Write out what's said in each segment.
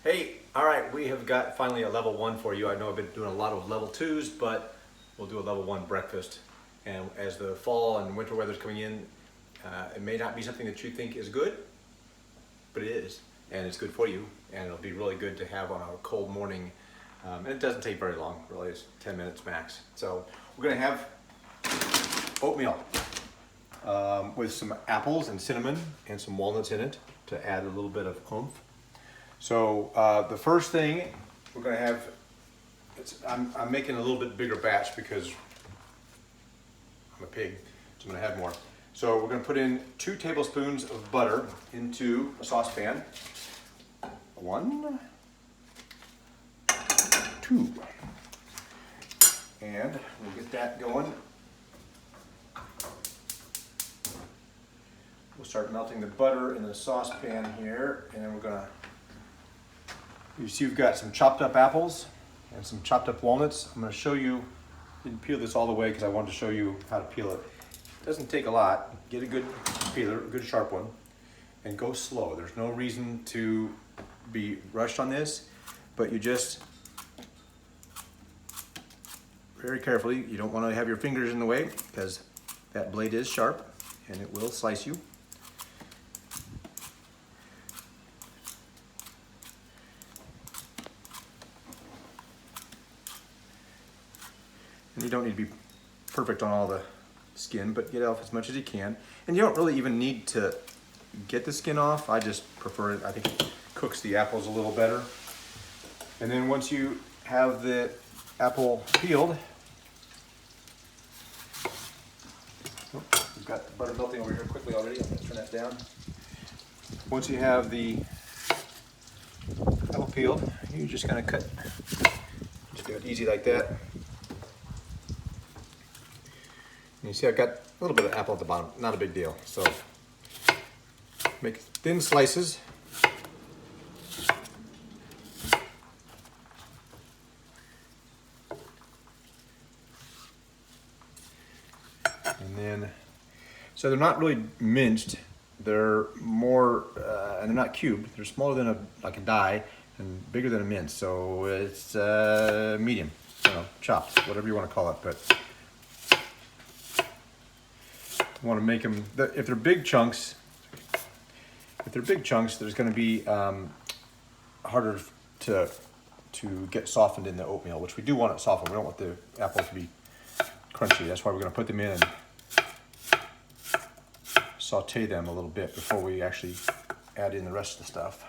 Hey, all right, we have got finally a level 1 for you. I know I've been doing a lot of level 2s, but we'll do a level 1 breakfast. And as the fall and winter weather's coming in, it may not be something that you think is good, but it is. And it's good for you, and it'll be really good to have on a cold morning. And it doesn't take very long, really. It's 10 minutes max. So we're gonna have oatmeal with some apples and cinnamon and some walnuts in it to add a little bit of oomph. So the first thing we're going to have, I'm making a little bit bigger batch because I'm a pig, so I'm going to have more. So we're going to put in 2 tablespoons of butter into a saucepan. 1, 2, and we'll get that going. We'll start melting the butter in the saucepan here, and then we're going to. You see we've got some chopped up apples and some chopped up walnuts. I'm going to show you, didn't peel this all the way because I wanted to show you how to peel it. It doesn't take a lot. Get a good peeler, a good sharp one, and go slow. There's no reason to be rushed on this, but you just, very carefully, you don't want to have your fingers in the way because that blade is sharp and it will slice you. And you don't need to be perfect on all the skin, but get off as much as you can. And you don't really even need to get the skin off. I just prefer it. I think it cooks the apples a little better. And then once you have the apple peeled, we've got the butter melting over here quickly already. I'm going to turn that down. Once you have the apple peeled, you're just going to cut. Just do it easy like that. And you see I've got a little bit of apple at the bottom, not a big deal. So make thin slices. And then, so they're not really minced. They're more, and they're not cubed. They're smaller than like a die and bigger than a mince. So it's medium, chopped, whatever you want to call it. But want to make them, if they're big chunks, there's going to be harder to get softened in the oatmeal, which we do want it softened. We don't want the apples to be crunchy. That's why we're going to put them in and saute them a little bit before we actually add in the rest of the stuff.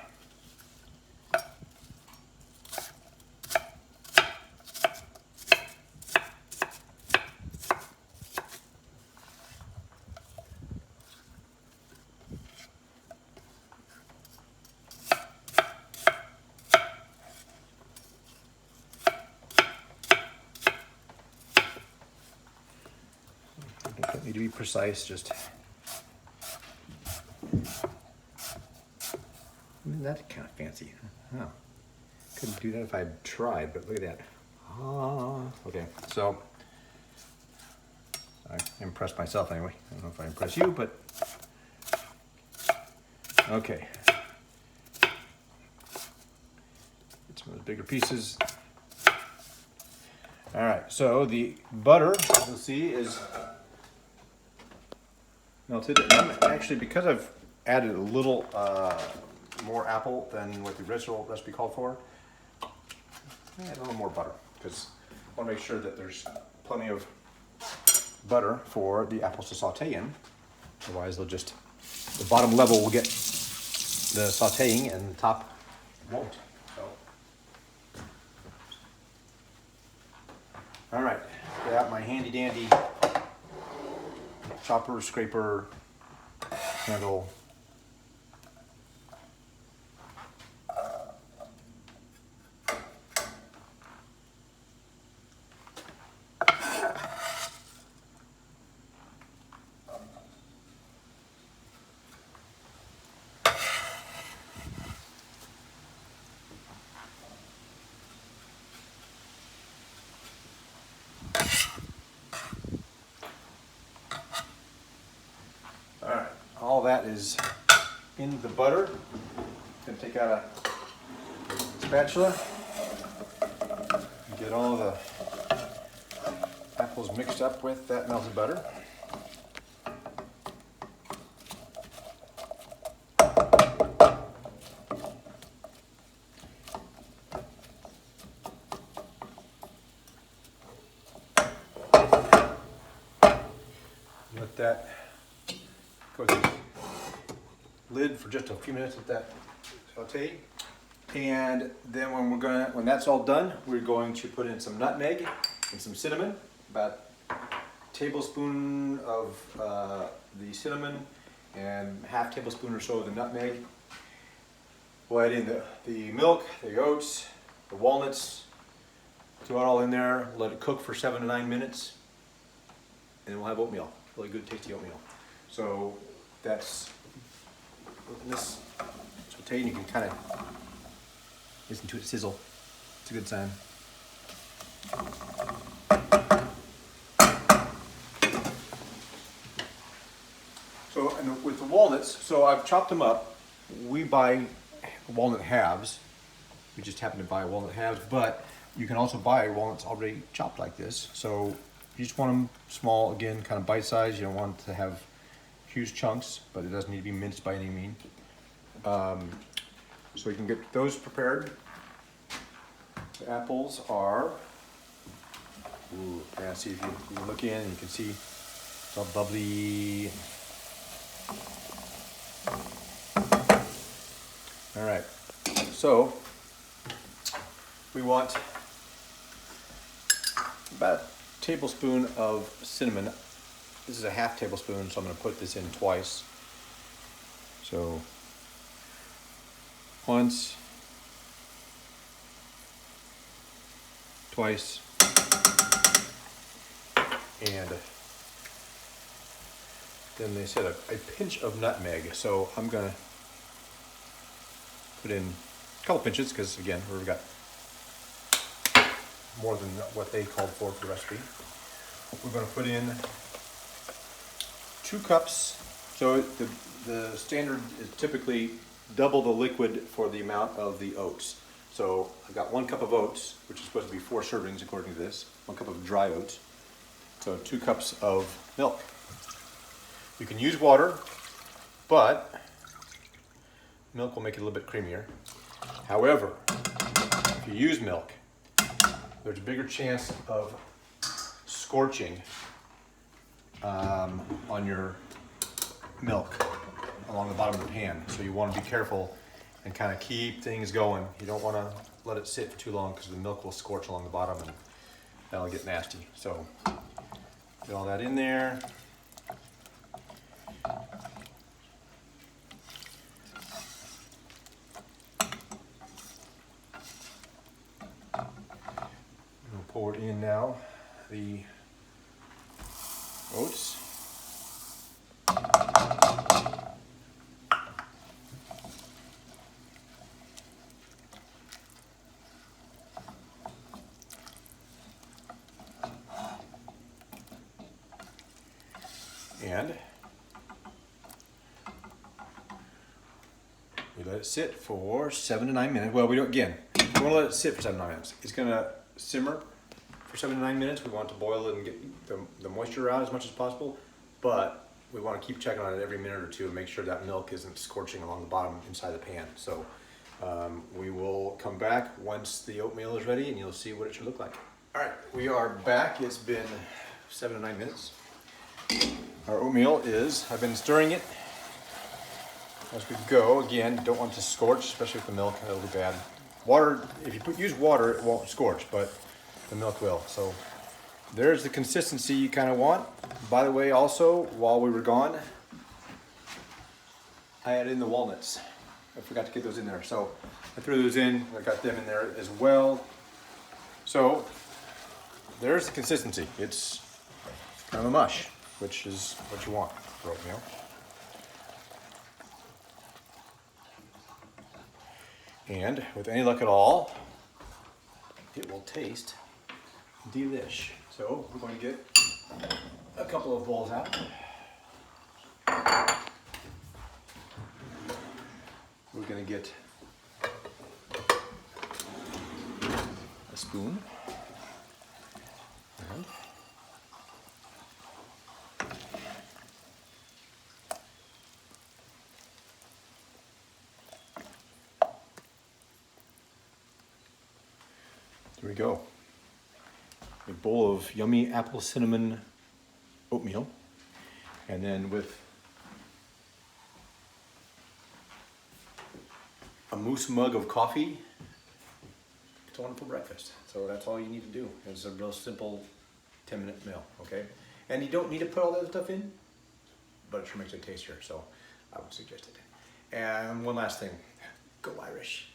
Don't need to be precise, just that's kind of fancy. Oh, couldn't do that if I tried, but look at that. Okay, so I impressed myself anyway. I don't know if I impress you, but okay. Get some of the bigger pieces. All right, so the butter, you'll see, is melted. And I'm actually, because I've added a little more apple than what the original recipe called for, add a little more butter because I want to make sure that there's plenty of butter for the apples to saute in. Otherwise, they'll just, the bottom level will get the sauteing and the top won't. So, all right, get out my handy dandy chopper, scraper, handle. All that is in the butter. I'm going to take out spatula. Get all the apples mixed up with that melted butter. Let that go to the lid for just a few minutes, let that saute. And then when that's all done, we're going to put in some nutmeg and some cinnamon, about a tablespoon of the cinnamon and half tablespoon or so of the nutmeg. We'll add in the milk, the oats, the walnuts, throw it all in there, let it cook for 7 to 9 minutes, and then we'll have oatmeal, really good tasty oatmeal. So that's this saute, and you can kind of listen to it sizzle. It's a good sign. So, and with the walnuts, so I've chopped them up. We buy walnut halves. We just happen to buy walnut halves, but you can also buy walnuts already chopped like this. So you just want them small, again, kind of bite-sized. You don't want to have huge chunks, but it doesn't need to be minced by any means. So you can get those prepared. The apples are, see if you look in, you can see it's all bubbly. All right, so we want about a tablespoon of cinnamon. This is a half tablespoon, so I'm going to put this in twice. So once, twice, and then they said a pinch of nutmeg. So I'm going to put in a couple pinches because, again, we've got more than what they called for the recipe. We're going to put in 2 cups. So the standard is typically double the liquid for the amount of the oats. So I've got 1 cup of oats, which is supposed to be 4 servings according to this. 1 cup of dry oats. So 2 cups of milk. You can use water, but milk will make it a little bit creamier. However, if you use milk, there's a bigger chance of scorching on your milk along the bottom of the pan. So you want to be careful and kind of keep things going. You don't want to let it sit for too long because the milk will scorch along the bottom and that'll get nasty. So get all that in there. We'll pour in now the oats. And we let it sit for 7 to 9 minutes. Well, we don't, again, we want to let it sit for 7 to 9 minutes. It's going to simmer for 7 to 9 minutes. We want to boil it and get the moisture out as much as possible, but we want to keep checking on it every minute or two and make sure that milk isn't scorching along the bottom inside the pan. So we will come back once the oatmeal is ready and you'll see what it should look like. All right, we are back. It's been 7 to 9 minutes. Our oatmeal is, I've been stirring it as we go. Again, don't want to scorch, especially with the milk, it'll be bad. Water, if you use water, it won't scorch, but the milk will. So there's the consistency you kind of want. By the way, also, while we were gone, I added in the walnuts. I forgot to get those in there. So I threw those in, I got them in there as well. So there's the consistency. It's kind of a mush, which is what you want for oatmeal. And with any luck at all, it will taste delish. So we're going to get a couple of bowls out. We're going to get a spoon. And there we go. A bowl of yummy apple cinnamon oatmeal. And then with a moose mug of coffee, it's a wonderful breakfast. So that's all you need to do. It's a real simple 10-minute meal, okay? And you don't need to put all that stuff in, but it sure makes it tastier, so I would suggest it. And one last thing, go Irish.